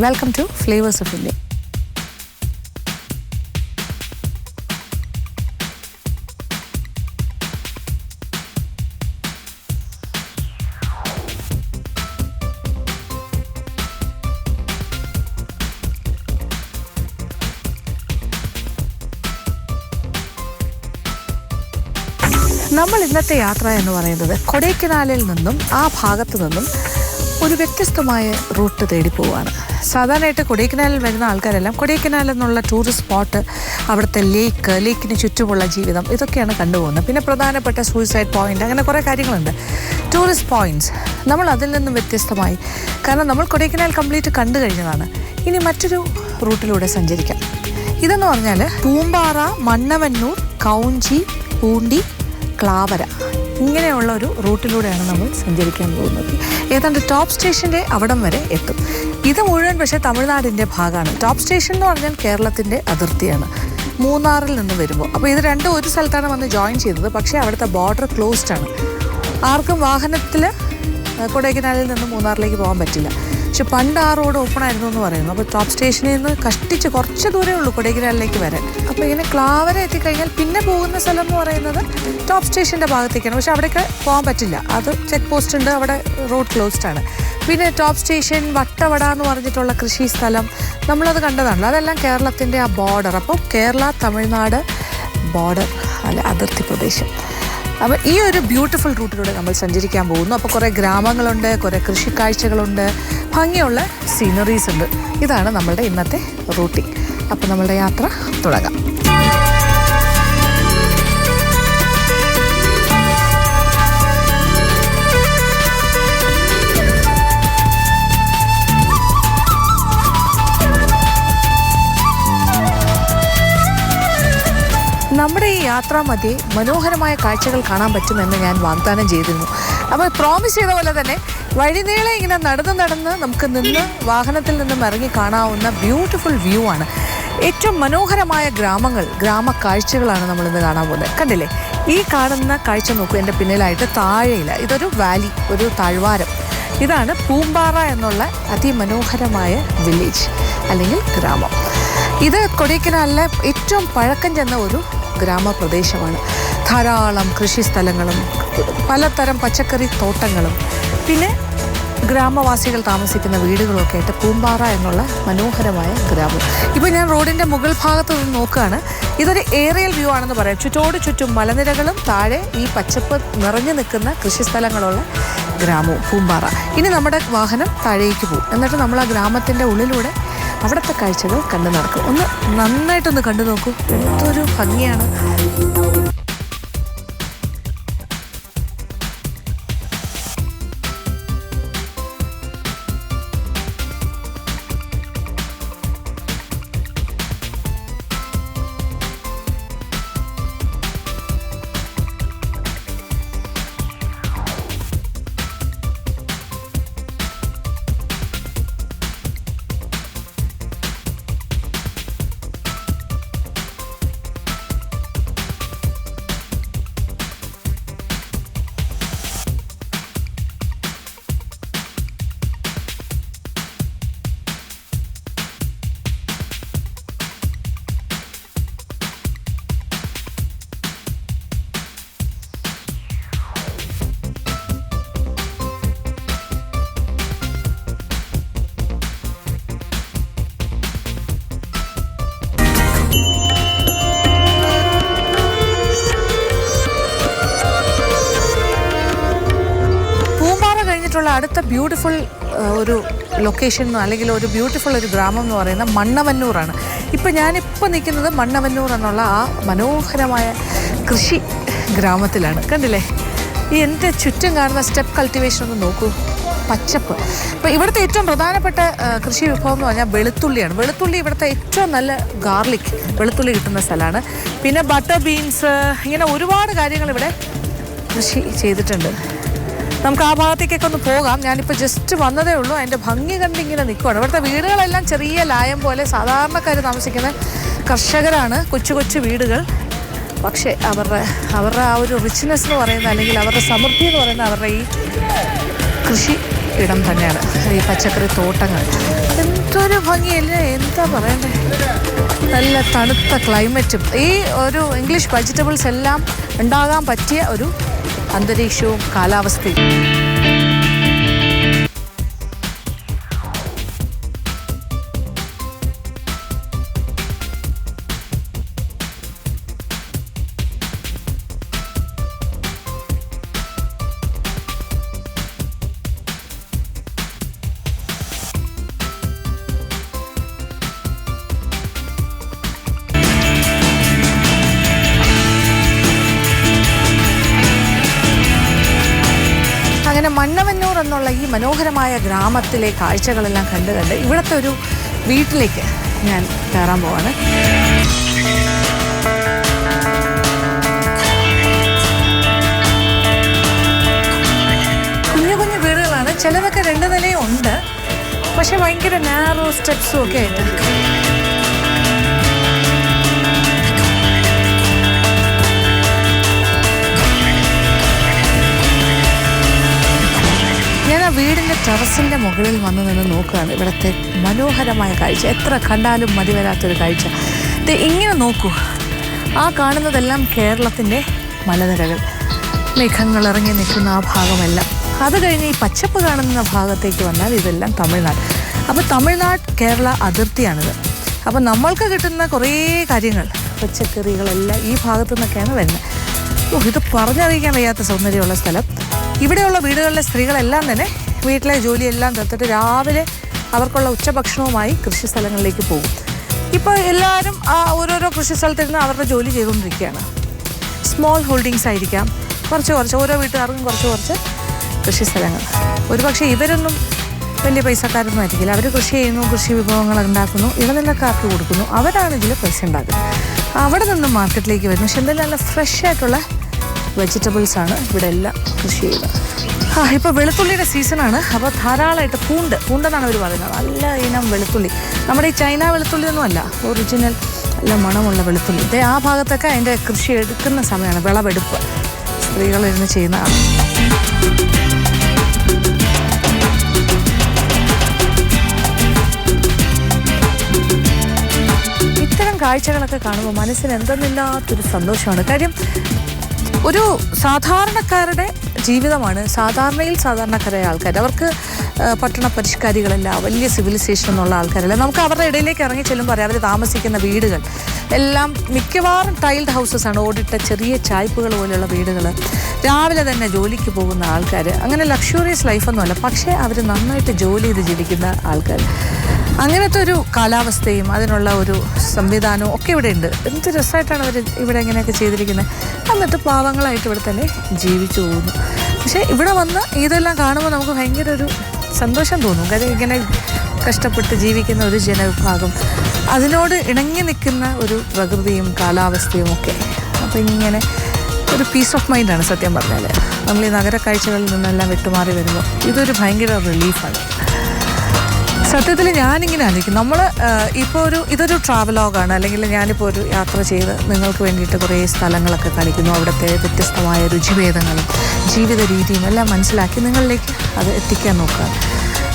Welcome to flavours of India. നമ്മൾ ഇന്നത്തെ യാത്ര എന്ന് പറയുന്നത് കൊടൈക്കനാലിൽ നിന്നും ആ ഭാഗത്തു നിന്നും ഒരു വ്യത്യസ്തമായ റൂട്ട് തേടി പോവുകയാണ്. സാധാരണയായിട്ട് കൊടൈക്കനാലിൽ വരുന്ന ആൾക്കാരെല്ലാം കൊടൈക്കനാൽ എന്നുള്ള ടൂറിസ്റ്റ് സ്പോട്ട്, അവിടുത്തെ ലേക്കിന് ചുറ്റുമുള്ള ജീവിതം, ഇതൊക്കെയാണ് കണ്ടുപോകുന്നത്. പിന്നെ പ്രധാനപ്പെട്ട സൂയിസൈഡ് പോയിന്റ്, അങ്ങനെ കുറേ കാര്യങ്ങളുണ്ട്, ടൂറിസ്റ്റ് പോയിന്റ്സ്. നമ്മൾ അതിൽ നിന്നും വ്യത്യസ്തമായി, കാരണം നമ്മൾ കൊടൈക്കനാൽ കംപ്ലീറ്റ് കണ്ടു കഴിഞ്ഞതാണ്. ഇനി മറ്റൊരു റൂട്ടിലൂടെ സഞ്ചരിക്കാം. ഇതെന്ന് പറഞ്ഞാൽ പൂമ്പാറ, മണ്ണവന്നൂർ, കൗഞ്ചി, പൂണ്ടി, ക്ലാവര, ഇങ്ങനെയുള്ള ഒരു റൂട്ടിലൂടെയാണ് നമ്മൾ സഞ്ചരിക്കാൻ പോകുന്നത്. ഏതാണ്ട് ടോപ്പ് സ്റ്റേഷൻ്റെ അവിടം വരെ എത്തും. ഇത് മുഴുവൻ പക്ഷേ തമിഴ്നാടിൻ്റെ ഭാഗമാണ്. ടോപ്പ് സ്റ്റേഷൻ എന്ന് പറഞ്ഞാൽ കേരളത്തിൻ്റെ അതിർത്തിയാണ്, മൂന്നാറിൽ നിന്ന് വരുമ്പോൾ. അപ്പോൾ ഇത് രണ്ടും ഒരു സ്ഥലത്താണ് വന്ന് ജോയിൻ ചെയ്തത്. പക്ഷേ അവിടുത്തെ ബോർഡർ ക്ലോസ്ഡ് ആണ്. ആർക്കും വാഹനത്തിൽ കൊടൈക്കനാലിൽ നിന്ന് മൂന്നാറിലേക്ക് പോകാൻ പറ്റില്ല. പക്ഷെ പണ്ട് ആ റോഡ് ഓപ്പൺ ആയിരുന്നു എന്ന് പറയുന്നു. അപ്പോൾ ടോപ്പ് സ്റ്റേഷനിൽ നിന്ന് കഷ്ടിച്ച് കുറച്ച് ദൂരമേ ഉള്ളൂ കൊടൈക്കനാലിലേക്ക് വരാൻ. അപ്പോൾ ഇങ്ങനെ ക്ലാവര എത്തിക്കഴിഞ്ഞാൽ പിന്നെ പോകുന്ന സ്ഥലം എന്ന് പറയുന്നത് ടോപ്പ് സ്റ്റേഷൻ്റെ ഭാഗത്തേക്കാണ്. പക്ഷെ അവിടേക്ക് പോകാൻ പറ്റില്ല, അത് ചെക്ക് പോസ്റ്റ് ഉണ്ട്, അവിടെ റോഡ് ക്ലോസ്ഡ് ആണ്. പിന്നെ ടോപ്പ് സ്റ്റേഷൻ, വട്ടവട എന്ന് പറഞ്ഞിട്ടുള്ള കൃഷി സ്ഥലം, നമ്മളത് കണ്ടതാണല്ലോ. അതെല്ലാം കേരളത്തിൻ്റെ ആ ബോർഡർ. അപ്പോൾ കേരള തമിഴ്നാട് ബോർഡർ, അല്ല അതിർത്തി പ്രദേശം. അപ്പോൾ ഈ ഒരു ബ്യൂട്ടിഫുൾ റൂട്ടിലൂടെ നമ്മൾ സഞ്ചരിക്കാൻ പോകുന്നു. അപ്പോൾ കുറേ ഗ്രാമങ്ങളുണ്ട്, കുറേ കൃഷിക്കാഴ്ചകളുണ്ട്, ഭംഗിയുള്ള സീനറീസ് ഉണ്ട്. ഇതാണ് നമ്മളുടെ ഇന്നത്തെ റൂട്ടിങ്. അപ്പോൾ നമ്മളുടെ യാത്ര തുടങ്ങാം. നമ്മുടെ ഈ യാത്രാമധ്യേ മനോഹരമായ കാഴ്ചകൾ കാണാൻ പറ്റുമെന്ന് ഞാൻ വാഗ്ദാനം ചെയ്തിരുന്നു. അപ്പോൾ പ്രോമിസ് ചെയ്ത പോലെ തന്നെ വഴിനീളെ ഇങ്ങനെ നടന്ന് നമുക്ക് വാഹനത്തിൽ നിന്നും ഇറങ്ങി കാണാവുന്ന ബ്യൂട്ടിഫുൾ വ്യൂ ആണ്. ഏറ്റവും മനോഹരമായ ഗ്രാമ കാഴ്ചകളാണ് നമ്മളിന്ന് കാണാൻ പോകുന്നത്. കണ്ടില്ലേ, ഈ കാണുന്ന കാഴ്ച നോക്കൂ. എൻ്റെ പിന്നിലായിട്ട് താഴെയില്ല, ഇതൊരു വാലി, ഒരു താഴ്വാരം. ഇതാണ് പൂമ്പാറ എന്നുള്ള അതിമനോഹരമായ വില്ലേജ് അല്ലെങ്കിൽ ഗ്രാമം. ഇത് കൊടൈക്കനാലിലെ ഏറ്റവും പഴക്കം ചെന്ന ഒരു ഗ്രാമപ്രദേശമാണ്. ധാരാളം കൃഷി സ്ഥലങ്ങളും പലതരം പച്ചക്കറി തോട്ടങ്ങളും പിന്നെ ഗ്രാമവാസികൾ താമസിക്കുന്ന വീടുകളൊക്കെ ആയിട്ട് പൂമ്പാറ എന്നുള്ള മനോഹരമായ ഗ്രാമം. ഇപ്പോൾ ഞാൻ റോഡിൻ്റെ മുകൾ ഭാഗത്ത് നിന്ന് നോക്കുകയാണ്. ഇതൊരു ഏറിയൽ വ്യൂ ആണെന്ന് പറയാം. ചുറ്റും മലനിരകളും താഴെ ഈ പച്ചപ്പ് നിറഞ്ഞു നിൽക്കുന്ന കൃഷിസ്ഥലങ്ങളുള്ള ഗ്രാമവും പൂമ്പാറ. ഇനി നമ്മുടെ വാഹനം താഴേക്ക് പോകും. എന്നിട്ട് നമ്മൾ ആ ഗ്രാമത്തിൻ്റെ ഉള്ളിലൂടെ അവിടുത്തെ കാഴ്ചകൾ കണ്ടു നടക്കും. നന്നായിട്ടൊന്ന് കണ്ടു നോക്കൂ, എന്തൊരു ഭംഗിയാണ്. അടുത്ത ബ്യൂട്ടിഫുൾ ഒരു ലൊക്കേഷൻ അല്ലെങ്കിൽ ഒരു ബ്യൂട്ടിഫുൾ ഒരു ഗ്രാമം എന്ന് പറയുന്ന മണ്ണവന്നൂറാണ്. ഞാനിപ്പോൾ നിൽക്കുന്നത് മണ്ണവന്നൂർ എന്നുള്ള ആ മനോഹരമായ കൃഷി ഗ്രാമത്തിലാണ്. കണ്ടില്ലേ, ഈ എൻ്റെ ചുറ്റും കാണുന്ന സ്റ്റെപ്പ് കൾട്ടിവേഷൻ ഒന്ന് നോക്കൂ, പച്ചപ്പ്. ഇപ്പോൾ ഇവിടുത്തെ ഏറ്റവും പ്രധാനപ്പെട്ട കൃഷി വിഭവം എന്ന് പറഞ്ഞാൽ വെളുത്തുള്ളിയാണ്. വെളുത്തുള്ളി ഇവിടുത്തെ ഏറ്റവും നല്ല ഗാർലിക് വെളുത്തുള്ളി കിട്ടുന്ന സ്ഥലമാണ്. പിന്നെ ബട്ടർ ബീൻസ്, ഇങ്ങനെ ഒരുപാട് കാര്യങ്ങൾ ഇവിടെ കൃഷി ചെയ്തിട്ടുണ്ട്. നമുക്ക് ആ ഭാഗത്തേക്കൊക്കെ ഒന്ന് പോകാം. ഞാനിപ്പോൾ ജസ്റ്റ് വന്നതേ ഉള്ളൂ. അതിൻ്റെ ഭംഗി കണ്ടിങ്ങനെ നിൽക്കുകയാണ്. ഇവിടുത്തെ വീടുകളെല്ലാം ചെറിയ ലായം പോലെ സാധാരണക്കാർ താമസിക്കുന്ന കർഷകരാണ്, കൊച്ചു വീടുകൾ. പക്ഷേ അവരുടെ ആ ഒരു റിച്ച്നെസ് എന്ന് പറയുന്നത്, അല്ലെങ്കിൽ അവരുടെ സമൃദ്ധി എന്ന് പറയുന്നത് അവരുടെ ഈ കൃഷി ഇടം തന്നെയാണ്, ഈ പച്ചക്കറി തോട്ടങ്ങൾ. എന്തൊരു ഭംഗിയല്ലേ, എന്താ പറയണ്ടേ. നല്ല തണുത്ത ക്ലൈമറ്റും ഈ ഒരു ഇംഗ്ലീഷ് വെജിറ്റബിൾസ് എല്ലാം ഉണ്ടാകാൻ പറ്റിയ ഒരു അന്തരീക്ഷവും കാലാവസ്ഥയും. അങ്ങനെ മണ്ണവന്നൂർ എന്നുള്ള ഈ മനോഹരമായ ഗ്രാമത്തിലെ കാഴ്ചകളെല്ലാം കണ്ട് ഇവിടുത്തെ ഒരു വീട്ടിലേക്ക് ഞാൻ കയറാൻ പോവാണ്. കുഞ്ഞു കുഞ്ഞു വീടുകളാണ്, ചിലതൊക്കെ 2 നിലയും ഉണ്ട്, പക്ഷെ ഭയങ്കര നാരോ സ്റ്റെപ്സും ഒക്കെ ആയിട്ട്. ഞാൻ ആ വീടിൻ്റെ ടെറസിൻ്റെ മുകളിൽ വന്ന് നിന്ന് നോക്കുകയാണ് ഇവിടുത്തെ മനോഹരമായ കാഴ്ച. എത്ര കണ്ടാലും മതി വരാത്തൊരു കാഴ്ച. ഇത് ഇങ്ങനെ നോക്കൂ, ആ കാണുന്നതെല്ലാം കേരളത്തിൻ്റെ മലനിരകൾ, മേഘങ്ങൾ ഇറങ്ങി നിൽക്കുന്ന ആ ഭാഗമെല്ലാം. അത് കഴിഞ്ഞ് ഈ പച്ചപ്പ് കാണുന്ന ഭാഗത്തേക്ക് വന്നാൽ ഇതെല്ലാം തമിഴ്നാട്. അപ്പോൾ തമിഴ്നാട് കേരള അതിർത്തിയാണിത്. അപ്പോൾ നമ്മൾക്ക് കിട്ടുന്ന കുറേ കാര്യങ്ങൾ, പച്ചക്കറികളെല്ലാം ഈ ഭാഗത്തു നിന്നൊക്കെയാണ് വരുന്നത്. ഇത് പറഞ്ഞറിയിക്കാൻ വയ്യാത്ത സൗന്ദര്യമുള്ള സ്ഥലം. ഇവിടെയുള്ള വീടുകളിലെ സ്ത്രീകളെല്ലാം തന്നെ വീട്ടിലെ ജോലിയെല്ലാം തീർത്തിട്ട് രാവിലെ അവർക്കുള്ള ഉച്ചഭക്ഷണവുമായി കൃഷി സ്ഥലങ്ങളിലേക്ക് പോകും. ഇപ്പോൾ എല്ലാവരും ഓരോരോ കൃഷി സ്ഥലത്തിരുന്ന് അവരുടെ ജോലി ചെയ്തുകൊണ്ടിരിക്കുകയാണ്. സ്മോൾ ഹോൾഡിങ്സ് ആയിരിക്കാം, കുറച്ച് ഓരോ വീട്ടുകാർക്കും കുറച്ച് കൃഷി സ്ഥലങ്ങൾ. ഒരുപക്ഷെ ഇവരൊന്നും വലിയ പൈസക്കാരൊന്നും ആയിരിക്കില്ല. അവർ കൃഷി ചെയ്യുന്നു, കൃഷി വിഭവങ്ങൾ ഉണ്ടാക്കുന്നു, ഇടനിലക്കാർക്ക് കൊടുക്കുന്നു, അവരാണ് ഇതിൽ പൈസ ഉണ്ടാക്കുന്നത്. അവിടെ നിന്നും മാർക്കറ്റിലേക്ക് വരുന്നു. പക്ഷെ എന്തായാലും നല്ല ഫ്രഷ് ആയിട്ടുള്ള വെജിറ്റബിൾസാണ് ഇവിടെ എല്ലാം കൃഷി ചെയ്യുന്നത്. ഇപ്പോൾ വെളുത്തുള്ളിയുടെ സീസണാണ്. അപ്പോൾ ധാരാളമായിട്ട് പൂണ്ടെന്നാണ് അവർ പറയുന്നത്. നല്ല ഇനം വെളുത്തുള്ളി, നമ്മുടെ ഈ ചൈന വെളുത്തുള്ളിയൊന്നും അല്ല, ഒറിജിനൽ നല്ല മണമുള്ള വെളുത്തുള്ളി. ഇതേ ആ ഭാഗത്തൊക്കെ അതിൻ്റെ കൃഷി എടുക്കുന്ന സമയമാണ്, വിളവെടുപ്പ് സ്ത്രീകളിരുന്ന് ചെയ്യുന്നതാണ്. ഇത്തരം കാഴ്ചകളൊക്കെ കാണുമ്പോൾ മനസ്സിന് എന്തെന്നില്ലാത്തൊരു സന്തോഷമാണ്. കാര്യം ഒരു സാധാരണക്കാരുടെ ജീവിതമാണ്. സാധാരണക്കാരായ ആൾക്കാർ, അവർക്ക് പട്ടണ പരിഷ്കാരികളല്ല, വലിയ സിവിലൈസേഷൻ എന്നുള്ള ആൾക്കാരല്ല. നമുക്ക് അവരുടെ ഇടയിലേക്ക് ഇറങ്ങി ചെല്ലുമ്പോൾ അറിയാം, അവർ താമസിക്കുന്ന വീടുകൾ എല്ലാം മിക്കവാറും ടൈൽഡ് ഹൗസസ് ആണ്, ഓടിട്ട ചെറിയ ചായ്പുകൾ പോലെയുള്ള വീടുകൾ. രാവിലെ തന്നെ ജോലിക്ക് പോകുന്ന ആൾക്കാർ, അങ്ങനെ ലക്ഷറിയസ് ലൈഫൊന്നുമല്ല, പക്ഷേ അവർ നന്നായിട്ട് ജോലി ചെയ്ത് ജീവിക്കുന്ന ആൾക്കാർ. അങ്ങനത്തെ ഒരു കാലാവസ്ഥയും അതിനുള്ള ഒരു സംവിധാനവും ഒക്കെ ഇവിടെ ഉണ്ട്. എന്ത് രസമായിട്ടാണ് അവർ ഇവിടെ ഇങ്ങനെയൊക്കെ ചെയ്തിരിക്കുന്നത്. എന്നിട്ട് പാവങ്ങളായിട്ട് ഇവിടെ തന്നെ ജീവിച്ചു പോകുന്നു. പക്ഷേ ഇവിടെ വന്ന് ഇതെല്ലാം കാണുമ്പോൾ നമുക്ക് ഭയങ്കര ഒരു സന്തോഷം തോന്നും. കാര്യം ഇങ്ങനെ കഷ്ടപ്പെട്ട് ജീവിക്കുന്ന ഒരു ജനവിഭാഗം, അതിനോട് ഇണങ്ങി നിൽക്കുന്ന ഒരു പ്രകൃതിയും കാലാവസ്ഥയും ഒക്കെ. അപ്പോൾ ഇങ്ങനെ ഒരു പീസ് ഓഫ് മൈൻഡാണ് സത്യം പറഞ്ഞാൽ. നമ്മൾ ഈ നഗര കാഴ്ചകളിൽ നിന്നെല്ലാം വിട്ടുമാറി വരുമ്പോൾ ഇതൊരു ഭയങ്കര റിലീഫാണ്. സത്യത്തിൽ ഞാനിങ്ങനെ ആലോചിക്കും, നമ്മൾ ഇപ്പോൾ ഇതൊരു ട്രാവലോഗാണ്, അല്ലെങ്കിൽ ഞാനിപ്പോൾ ഒരു യാത്ര ചെയ്ത് നിങ്ങൾക്ക് വേണ്ടിയിട്ട് കുറേ സ്ഥലങ്ങളൊക്കെ കാണിക്കുന്നു. അവിടുത്തെ വ്യത്യസ്തമായ രുചിഭേദങ്ങളും ജീവിത രീതിയും എല്ലാം മനസ്സിലാക്കി നിങ്ങളിലേക്ക് അത് എത്തിക്കാൻ നോക്കുക.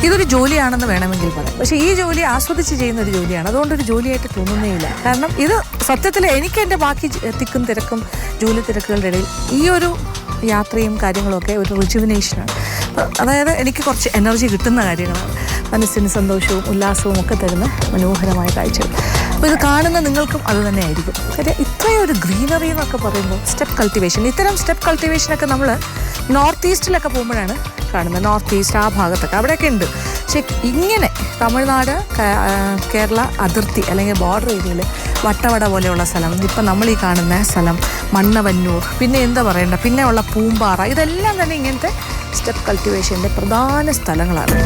ഇതൊരു ജോലിയാണെന്ന് വേണമെങ്കിൽ പറയാം. പക്ഷേ ഈ ജോലി ആസ്വദിച്ച് ചെയ്യുന്ന ഒരു ജോലിയാണ്. അതുകൊണ്ടൊരു ജോലിയായിട്ട് തോന്നുന്നേയില്ല. കാരണം ഇത് സത്യത്തിൽ എനിക്ക് എൻ്റെ ബാക്കി തിക്കും തിരക്കും ജോലി തിരക്കുകളുടെ ഇടയിൽ ഈ ഒരു യാത്രയും കാര്യങ്ങളൊക്കെ ഒരു റിജുവിനേഷനാണ്. അതായത് എനിക്ക് കുറച്ച് എനർജി കിട്ടുന്ന കാര്യങ്ങളാണ്, മനസ്സിന് സന്തോഷവും ഉല്ലാസവും ഒക്കെ തരുന്ന മനോഹരമായ കാഴ്ചകൾ. അപ്പോൾ ഇത് കാണുന്ന നിങ്ങൾക്കും അത് തന്നെ ആയിരിക്കും. കാര്യം ഇത്രയും ഒരു ഗ്രീനറി എന്നൊക്കെ പറയുമ്പോൾ സ്റ്റെപ്പ് കൾട്ടിവേഷൻ, ഇത്തരം സ്റ്റെപ്പ് കൾട്ടിവേഷനൊക്കെ നമ്മൾ നോർത്ത് ഈസ്റ്റിലൊക്കെ പോകുമ്പോഴാണ് കാണുന്നത്. നോർത്ത് ഈസ്റ്റ് ആ ഭാഗത്തൊക്കെ അവിടെയൊക്കെ ഉണ്ട്. പക്ഷേ ഇങ്ങനെ തമിഴ്നാട് കേരള അതിർത്തി അല്ലെങ്കിൽ ബോർഡർ ഏരിയയിൽ വട്ടവട പോലെയുള്ള സ്ഥലം, ഇപ്പം നമ്മൾ ഈ കാണുന്ന സ്ഥലം മണ്ണവന്നൂർ, പിന്നെ എന്താ പറയണ്ട, പിന്നെ ഉള്ള പൂമ്പാറ, ഇതെല്ലാം തന്നെ ഇങ്ങനത്തെ സ്റ്റെപ്പ് കൾട്ടിവേഷൻ്റെ പ്രധാന സ്ഥലങ്ങളാണ്.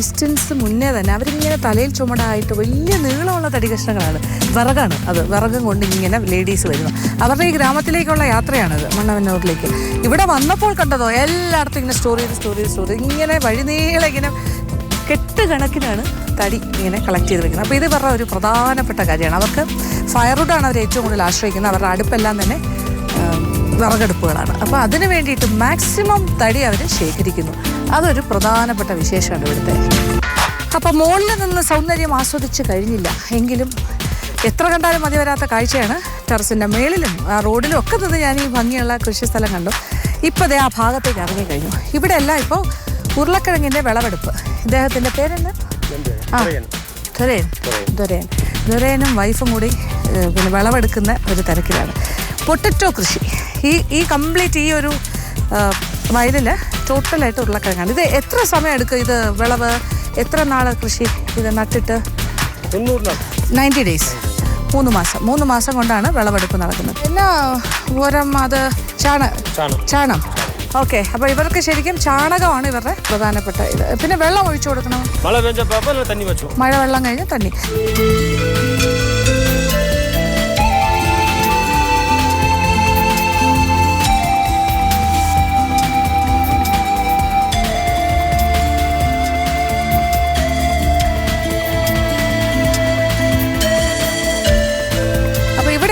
ഡിസ്റ്റൻസ് മുന്നേ തന്നെ അവരിങ്ങനെ തലയിൽ ചുമടായിട്ട് വലിയ നീളമുള്ള തടി കഷ്ണങ്ങളാണ്, വിറകാണ് അത്, വിറകും കൊണ്ട് ഇങ്ങനെ ലേഡീസ് വരുന്നു. അവരുടെ ഈ ഗ്രാമത്തിലേക്കുള്ള യാത്രയാണത്, മണ്ണവന്നൂരിലേക്ക്. ഇവിടെ വന്നപ്പോൾ കണ്ടതോ എല്ലായിടത്തും ഇങ്ങനെ സ്റ്റോറി ഇങ്ങനെ വഴിനീളെ ഇങ്ങനെ കെട്ടുകണക്കിനാണ് തടി ഇങ്ങനെ കളക്ട് ചെയ്ത് വെക്കുന്നത്. അപ്പോൾ ഇത് ഇവരുടെ ഒരു പ്രധാനപ്പെട്ട കാര്യമാണ്. അവർക്ക് ഫയർവുഡാണ് അവർ ഏറ്റവും കൂടുതൽ ആശ്രയിക്കുന്നത്. അവരുടെ അടുപ്പെല്ലാം തന്നെ വിറകടുപ്പുകളാണ്. അപ്പോൾ അതിന് വേണ്ടിയിട്ട് മാക്സിമം തടി അവർ ശേഖരിക്കുന്നു. അതൊരു പ്രധാനപ്പെട്ട വിശേഷമാണ് ഇവിടുത്തെ. അപ്പോൾ മുകളിൽ നിന്ന് സൗന്ദര്യം ആസ്വദിച്ച് കഴിഞ്ഞില്ല എങ്കിലും എത്ര കണ്ടാലും മതി വരാത്ത കാഴ്ചയാണ്. ടെറസിൻ്റെ മേളിലും ആ റോഡിലും ഒക്കെ നിന്ന് ഞാൻ ഈ ഭംഗിയുള്ള കൃഷിസ്ഥലം കണ്ടു. ഇപ്പോൾ അതേ ആ ഭാഗത്തേക്ക് ഇറങ്ങി കഴിഞ്ഞു. ഇവിടെ എല്ലാം ഇപ്പോൾ ഉരുളക്കിഴങ്ങിൻ്റെ വിളവെടുപ്പ്. ഇദ്ദേഹത്തിൻ്റെ പേരെന്താ? ദുരേനും വൈഫും കൂടി പിന്നെ വിളവെടുക്കുന്ന ഒരു തിരക്കിലാണ്. പൊട്ടറ്റോ കൃഷി ഈ കംപ്ലീറ്റ് ഈ ഒരു വയലിൽ ടോട്ടലായിട്ട് ഉരുളക്കിഴങ്ങാണ്. ഇത് എത്ര സമയം എടുക്കും ഇത് വിളവ്? എത്ര നാൾ കൃഷി ഇത് നട്ടിട്ട്? 90 days, 3 മാസം കൊണ്ടാണ് വിളവെടുപ്പ് നടക്കുന്നത്. പിന്നെ ഉരം അത് ചാണം. ഓക്കെ, അപ്പോൾ ഇവർക്ക് ശരിക്കും ചാണകമാണ് ഇവരുടെ പ്രധാനപ്പെട്ട ഇത്. പിന്നെ വെള്ളം ഒഴിച്ചു കൊടുക്കണം. മഴ വെള്ളം കഴിഞ്ഞ് തണ്ണി.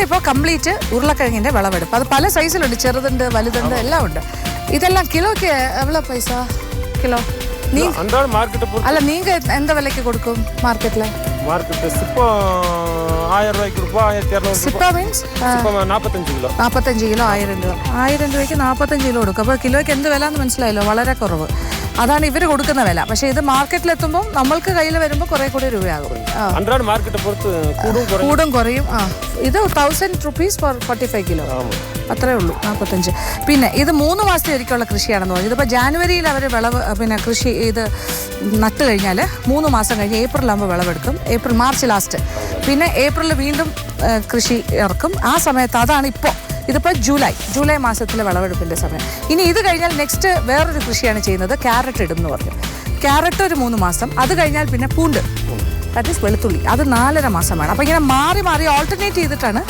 ഇപ്പോൾ കംപ്ലീറ്റ് ഉരുളക്കിഴങ്ങിൻ്റെ വിളവെടുപ്പ്. അത് പല സൈസിലുണ്ട്, ചെറുതുണ്ട്, വലുതുണ്ട്, എല്ലാം ഉണ്ട്. ഇതെല്ലാം കിലോയ്ക്ക് എவ்வளோ പൈസ കിലോ? അല്ല, നീങ്ക എന്താ വിലയ്ക്ക് കൊടുക്കും മാർക്കറ്റിൽ? സിപ്പ മീൻസ് 45 കിലോ 1000 രൂപ. 1000 രൂപയ്ക്ക് 45 കിലോ കൊടുക്കും. അപ്പോൾ കിലോയ്ക്ക് എന്ത് വില എന്ന് മനസ്സിലായല്ലോ, വളരെ കുറവ്. അതാണ് ഇവർ കൊടുക്കുന്ന വില. പക്ഷേ ഇത് മാർക്കറ്റിലെത്തുമ്പോൾ നമ്മൾക്ക് കയ്യിൽ വരുമ്പോൾ കുറേ കൂടി രൂപയാകും. കൂടും കുറയും. ഇത് 1000 rupees for 45 കിലോ, അത്രേ ഉള്ളൂ, 45. പിന്നെ ഇത് 3 മാസത്തെ ഒരിക്കലുള്ള കൃഷിയാണെന്ന് പറഞ്ഞു. ഇതിപ്പോൾ ജാനുവരിയിൽ അവർ വിളവ് പിന്നെ കൃഷി ഇത് നട്ട് കഴിഞ്ഞാൽ 3 മാസം കഴിഞ്ഞ് ഏപ്രിലാകുമ്പോൾ വിളവെടുക്കും. March last. പിന്നെ ഏപ്രിലിൽ വീണ്ടും കൃഷി ഇറക്കും. ആ സമയത്ത് അതാണ് ഇപ്പോൾ. ഇതിപ്പോൾ ജൂലൈ മാസത്തിലെ വിളവെടുപ്പിൻ്റെ സമയം. ഇനി ഇത് കഴിഞ്ഞാൽ നെക്സ്റ്റ് വേറൊരു കൃഷിയാണ് ചെയ്യുന്നത്. ക്യാരറ്റ് ഇടും എന്ന് പറഞ്ഞു. ക്യാരറ്റ് ഒരു 3 മാസം. അത് കഴിഞ്ഞാൽ പിന്നെ പൂണ്ട്, ദാറ്റ് ഈസ് വെളുത്തുള്ളി. അത് 4.5 മാസം വേണം. അപ്പോൾ ഇങ്ങനെ മാറി ഓൾട്ടർനേറ്റ് ചെയ്തിട്ടാണ്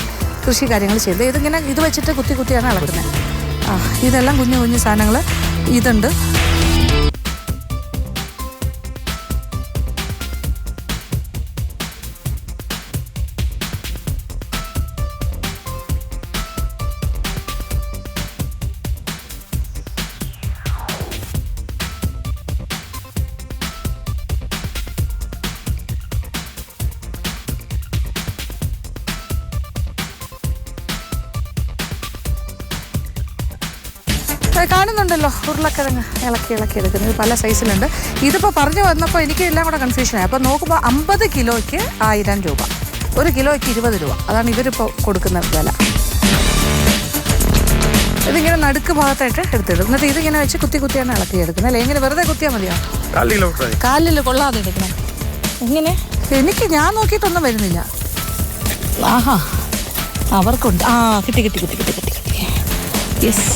കൃഷി കാര്യങ്ങൾ ചെയ്തത്. ഇതിങ്ങനെ ഇത് വെച്ചിട്ട് കുത്തിയാണ് ഇളക്കുന്നത്. ഇതെല്ലാം കുഞ്ഞു സാധനങ്ങൾ ഇതുണ്ട്. കാണുന്നുണ്ടല്ലോ ഉരുളക്കിഴങ്ങ് ഇളക്കി എടുക്കുന്നത് പല സൈസിലുണ്ട്. ഇതിപ്പോൾ പറഞ്ഞു വന്നപ്പോൾ എനിക്ക് എല്ലാം കൂടെ കൺഫ്യൂഷനായി. അപ്പോൾ നോക്കുമ്പോൾ 50 കിലോയ്ക്ക് 1000 രൂപ, 1 കിലോയ്ക്ക് 20 രൂപ. അതാണ് ഇവരിപ്പോൾ കൊടുക്കുന്ന വില. ഇതിങ്ങനെ നടുക്ക് ഭാഗത്തായിട്ട് എടുത്തിടും. എന്നിട്ട് ഇതിങ്ങനെ വെച്ച് കുത്തിയാണ് ഇളക്കിയെടുക്കുന്നത്. അല്ലേ, ഇങ്ങനെ വെറുതെ കുത്തിയാൽ മതിയോ? കാലിൽ കൊള്ളാതെ എടുക്കണം. ഇങ്ങനെ ഞാൻ നോക്കിയിട്ടൊന്നും വരുന്നില്ല. അവർക്കുണ്ട്. കിട്ടി. യെസ്,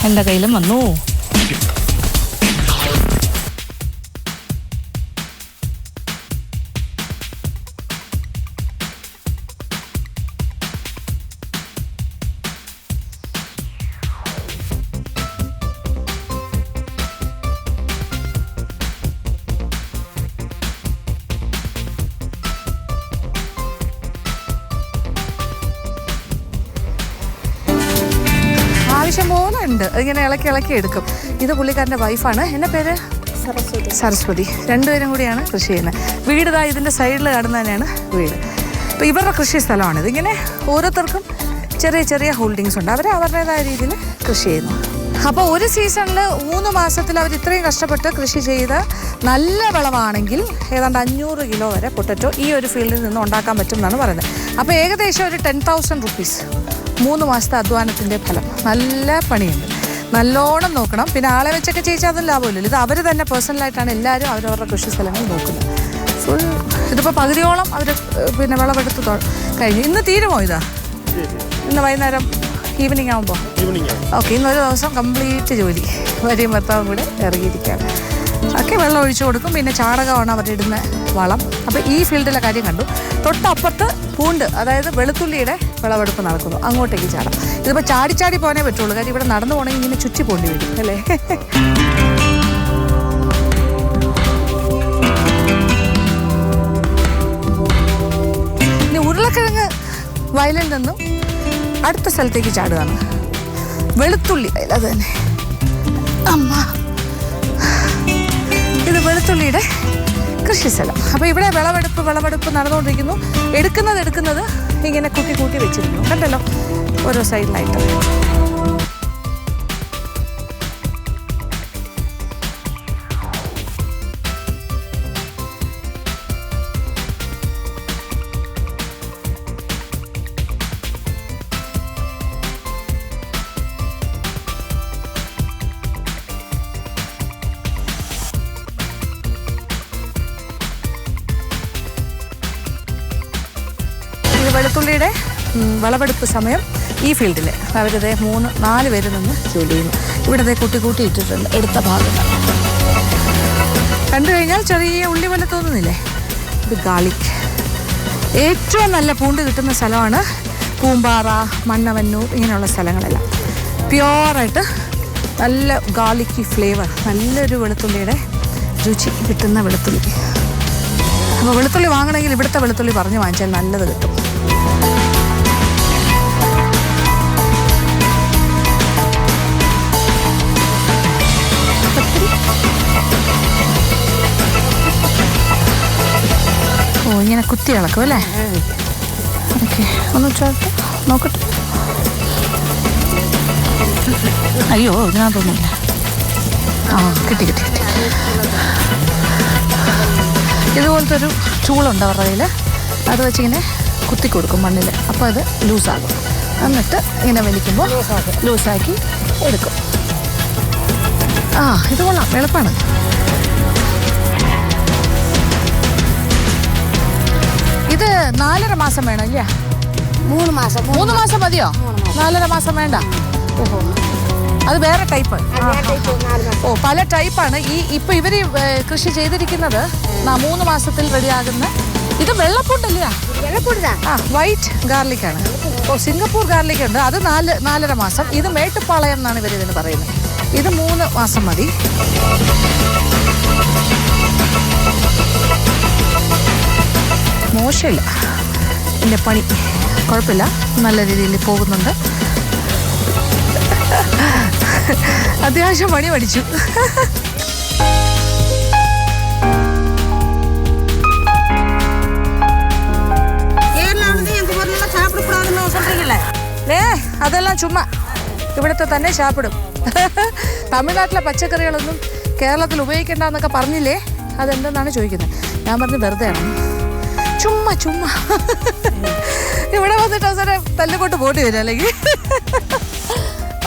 എൻ്റെ കയ്യിലും വന്നു. ആവശ്യം പോലെ ഉണ്ട്. ഇങ്ങനെ ഇളക്കി എടുക്കും. ഇത് പുള്ളിക്കാരൻ്റെ വൈഫാണ്. എൻ്റെ പേര് സരസ്വതി. രണ്ടുപേരും കൂടിയാണ് കൃഷി ചെയ്യുന്നത്. വീട് ഇതിൻ്റെ സൈഡിൽ കാണുന്നതന്നെയാണ് വീട്. അപ്പോൾ ഇവരുടെ കൃഷി സ്ഥലമാണ്. ഇതിങ്ങനെ ഓരോരുത്തർക്കും ചെറിയ ഹോൾഡിങ്സ് ഉണ്ട്. അവർ അവരുടേതായ രീതിയിൽ കൃഷി ചെയ്യുന്നു. അപ്പോൾ ഒരു സീസണിൽ 3 മാസത്തിൽ അവർ ഇത്രയും കഷ്ടപ്പെട്ട് കൃഷി ചെയ്ത് നല്ല വിളവാണെങ്കിൽ ഏതാണ്ട് 500 കിലോ വരെ പൊട്ടറ്റോ ഈ ഒരു ഫീൽഡിൽ നിന്ന് ഉണ്ടാക്കാൻ പറ്റും എന്നാണ് പറയുന്നത്. അപ്പോൾ ഏകദേശം ഒരു 10,000 rupees 3 മാസത്തെ അധ്വാനത്തിൻ്റെ ഫലം. നല്ല പണിയുണ്ട്, നല്ലോണം നോക്കണം. പിന്നെ ആളെ വെച്ചൊക്കെ ചെയ്യിച്ചാൽ അതും ലാഭമില്ലല്ലോ. ഇത് അവർ തന്നെ പേഴ്സണലായിട്ടാണ് എല്ലാവരും അവരവരുടെ കൃഷി സ്ഥലങ്ങൾ നോക്കുന്നത്. ഫുൾ ഇതിപ്പോൾ പകുതിയോളം അവർ പിന്നെ വിളവെടുത്ത് കഴിഞ്ഞു. ഇന്ന് തീരുമോ ഇന്ന് വൈകുന്നേരം ഈവനിങ് ആകുമ്പോൾ? ഓക്കെ, ഇന്നൊരു ദിവസം കംപ്ലീറ്റ് ജോലി. ഭാര്യയും ഭർത്താവും കൂടെ ഇറങ്ങിയിരിക്കുകയാണ്. ഒക്കെ വെള്ളം ഒഴിച്ചു കൊടുക്കും. പിന്നെ ചാണകമാണ് അവരിടുന്ന വളം. അപ്പോൾ ഈ ഫീൽഡിലെ കാര്യം കണ്ടു. തൊട്ടപ്പുറത്ത് പൂണ്ട്, അതായത് വെളുത്തുള്ളിയുടെ വിളവെടുപ്പ് നടക്കുന്നു. അങ്ങോട്ടേക്ക് ചാടാം. ഇതിപ്പോൾ ചാടി പോകാനേ പറ്റുള്ളൂ. കാര്യം ഇവിടെ നടന്നു പോകണമെങ്കിൽ ഇങ്ങനെ ചുറ്റി പോകേണ്ടി വരും അല്ലേ. വയലിൽ നിന്നും അടുത്ത സ്ഥലത്തേക്ക് ചാടുകയാണ്. വെളുത്തുള്ളി വയൽ, അത് തന്നെ. അമ്മ, ഇത് വെളുത്തുള്ളിയുടെ കൃഷിസ്ഥലം. അപ്പോൾ ഇവിടെ വിളവെടുപ്പ് നടന്നുകൊണ്ടിരിക്കുന്നു. എടുക്കുന്നത് ഇങ്ങനെ കൂട്ടി വെച്ചിരിക്കുന്നു. കണ്ടല്ലോ, ഓരോ സൈഡിലായിട്ട്. വെളുത്തുള്ളിയുടെ വിളവെടുപ്പ് സമയം ഈ ഫീൽഡിൽ അവരതേ 3-4 പേര് നിന്ന് ജോലി ചെയ്യുന്നു. ഇവിടത്തെ കൂട്ടി ഇട്ടിട്ടുണ്ട് എടുത്ത ഭാഗങ്ങൾ. കണ്ടു കഴിഞ്ഞാൽ ചെറിയ ഉള്ളി പോലെ തോന്നുന്നില്ലേ? ഇത് ഗാർലിക്. ഏറ്റവും നല്ല പൂണ്ട് കിട്ടുന്ന സ്ഥലമാണ് കൂമ്പാറ, മണ്ണവന്നൂർ, ഇങ്ങനെയുള്ള സ്ഥലങ്ങളെല്ലാം. പ്യുവറായിട്ട് നല്ല ഗാർലിക്കി ഫ്ലേവർ, നല്ലൊരു വെളുത്തുള്ളിയുടെ രുചി കിട്ടുന്ന വെളുത്തുള്ളി. അപ്പോൾ വെളുത്തുള്ളി വാങ്ങണമെങ്കിൽ ഇവിടുത്തെ വെളുത്തുള്ളി പറഞ്ഞ് വാങ്ങിച്ചാൽ നല്ലത് കിട്ടും. ഓ, ഇങ്ങനെ കുത്തി ഇളക്കും അല്ലേ? ഓക്കെ, ഒന്ന് ചേർത്ത് നോക്കട്ടെ. അയ്യോ, ഇതിനകത്തൊന്നുമില്ല. ആ, കിട്ടി. ഇതുപോലത്തെ ഒരു ചൂളുണ്ട് അവരുടെ കയ്യിൽ. അത് വെച്ചിങ്ങനെ കുത്തി കൊടുക്കും മണ്ണിൽ. അപ്പോൾ അത് ലൂസാകും. എന്നിട്ട് ഇങ്ങനെ വലിക്കുമ്പോൾ ലൂസാക്കി എടുക്കും. ആ, ഇത് കൊള്ളാം, എളുപ്പമാണ്. ഇത് 4.5 മാസം വേണം ഇല്ല? 3 മാസം. 3 മാസം മതിയോ? 4.5 മാസം വേണ്ട? ഓഹോ, അത് വേറെ ടൈപ്പ്. ഓ, പല ടൈപ്പാണ്. ഇപ്പൊ ഇവര് കൃഷി ചെയ്തിരിക്കുന്നത് 3 മാസത്തിൽ റെഡിയാകുന്ന. ഇത് വെള്ളപ്പൂണ്ടല്ലേ? ആ, വൈറ്റ് ഗാർലിക് ആണ്. ഓ, സിംഗപ്പൂർ ഗാർലിക് ഉണ്ട്, അത് 4.5 മാസം. ഇത് മേട്ടുപ്പാളയം എന്നാണ് ഇവർ ഇതിന് പറയുന്നത്. ഇത് 3 മാസം മതി. മോശമില്ല എൻ്റെ പണി, കുഴപ്പമില്ല, നല്ല രീതിയിൽ പോകുന്നുണ്ട്. അത്യാവശ്യം പണി പഠിച്ചു. അതെല്ലാം ചുമ്മാ ഇവിടുത്തെ തന്നെ ചാപ്പിടും. തമിഴ്നാട്ടിലെ പച്ചക്കറികളൊന്നും കേരളത്തിൽ ഉപയോഗിക്കേണ്ടെന്നൊക്കെ പറഞ്ഞില്ലേ? അതെന്തെന്നാണ് ചോദിക്കുന്നത്. ഞാൻ പറഞ്ഞു വെറുതെയാണ്, ചുമ്മാ ഇവിടെ വന്നിട്ട് അവസരം തല്ലുകൊണ്ട് പോണ്ടി വരും. അല്ലെങ്കിൽ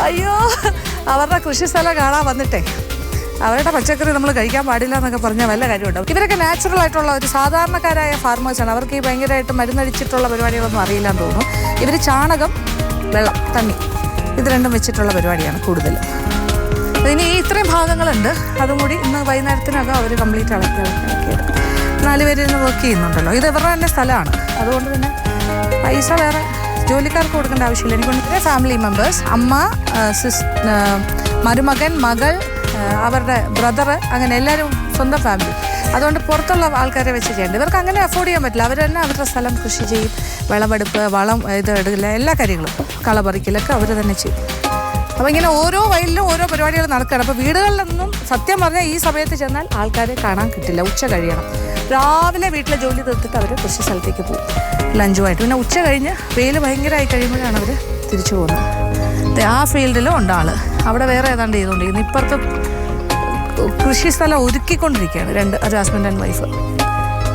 അയ്യോ, അവരുടെ കൃഷിസ്ഥലം കാണാൻ വന്നിട്ടേ അവരുടെ പച്ചക്കറി നമ്മൾ കഴിക്കാൻ പാടില്ല എന്നൊക്കെ പറഞ്ഞാൽ വല്ല കാര്യമുണ്ടാവും. ഇവരൊക്കെ നാച്ചുറൽ ആയിട്ടുള്ള ഒരു സാധാരണക്കാരായ ഫാർമേഴ്സാണ്. അവർക്ക് ഈ ഭയങ്കരമായിട്ട് മരുന്നടിച്ചിട്ടുള്ള പരിപാടികളൊന്നും അറിയില്ലാന്ന് തോന്നുന്നു. ഇവർ ചാണകം, വെള്ളം, തണ്ണി, ഇത് രണ്ടും വെച്ചിട്ടുള്ള പരിപാടിയാണ് കൂടുതൽ. ഇനി ഇത്രയും ഭാഗങ്ങളുണ്ട്. അതും കൂടി ഇന്ന് വൈകുന്നേരത്തിനകം അവർ കംപ്ലീറ്റ് ഇളക്കിയെടുക്കും. 4 പേര് ഇന്ന് വർക്ക് ചെയ്യുന്നുണ്ടല്ലോ. ഇത് ഇവരുടെ തന്നെ സ്ഥലമാണ്. അതുകൊണ്ട് പിന്നെ പൈസ വേറെ ജോലിക്കാർക്ക് കൊടുക്കേണ്ട ആവശ്യമില്ല. എനിക്കൊണ്ട് ഫാമിലി മെമ്പേഴ്സ്, അമ്മ, മരുമകൻ, മകൾ, അവരുടെ ബ്രദറ്, അങ്ങനെ എല്ലാവരും സ്വന്തം ഫാമിലി. അതുകൊണ്ട് പുറത്തുള്ള ആൾക്കാരെ വെച്ച് ചെയ്യേണ്ടത്. ഇവർക്ക് അങ്ങനെ അഫോർഡ് ചെയ്യാൻ പറ്റില്ല. അവർ തന്നെ അവരുടെ സ്ഥലം കൃഷി ചെയ്യും. വിളവെടുപ്പ്, വളം, ഇത് എടുക്കില്ല, എല്ലാ കാര്യങ്ങളും, കളപറിക്കലൊക്കെ അവർ തന്നെ ചെയ്യും. അപ്പോൾ ഇങ്ങനെ ഓരോ വയലിലും ഓരോ പരിപാടികൾ നടക്കുകയാണ്. അപ്പോൾ വീടുകളിലൊന്നും സത്യം പറഞ്ഞാൽ ഈ സമയത്ത് ചെന്നാൽ ആൾക്കാരെ കാണാൻ കിട്ടില്ല. ഉച്ച കഴിയണം. രാവിലെ വീട്ടിലെ ജോലി തീർത്തിട്ട് അവർ കൃഷി സ്ഥലത്തേക്ക് പോകും ലഞ്ചുമായിട്ട്. പിന്നെ ഉച്ച കഴിഞ്ഞ് വെയിൽ ഭയങ്കരമായി കഴിയുമ്പോഴാണ് അവർ തിരിച്ചു പോകുന്നത്. ആ ഫീൽഡിലും ഉണ്ട് ആൾ. അവിടെ വേറെ ഏതാണ്ട് ചെയ്തുകൊണ്ടിരിക്കുന്നു. ഇപ്പുറത്ത് കൃഷി സ്ഥലം ഒരുക്കിക്കൊണ്ടിരിക്കുകയാണ്. ഒരു ഹസ്ബൻഡ് ആൻഡ് വൈഫ്.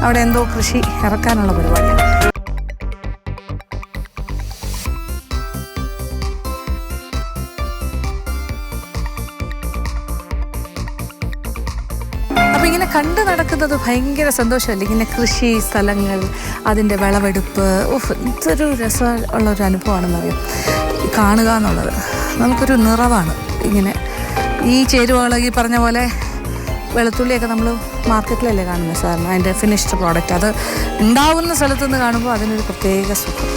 അവിടെ എന്തോ കൃഷി ഇറക്കാനുള്ള പരിപാടിയാണ്. അപ്പോൾ ഇങ്ങനെ കണ്ടു നടക്കുന്നത് ഭയങ്കര സന്തോഷമല്ലേ? ഇങ്ങനെ കൃഷി സ്ഥലങ്ങൾ, അതിൻ്റെ വിളവെടുപ്പ്, ഇതൊരു രസമുള്ളൊരു അനുഭവമാണെന്നറിയാം. കാണുക എന്നുള്ളത് നമുക്കൊരു നിറവാണ്. ഇങ്ങനെ ഈ ചേരുവകൾ, ഈ പറഞ്ഞ പോലെ വെളുത്തുള്ളിയൊക്കെ നമ്മൾ മാർക്കറ്റിലല്ലേ കാണുന്നത് സാറിന്, അതിൻ്റെ ഫിനിഷ്ഡ് പ്രോഡക്റ്റ്. അത് ഉണ്ടാവുന്ന സ്ഥലത്തുനിന്ന് കാണുമ്പോൾ അതിനൊരു പ്രത്യേക സുഖം.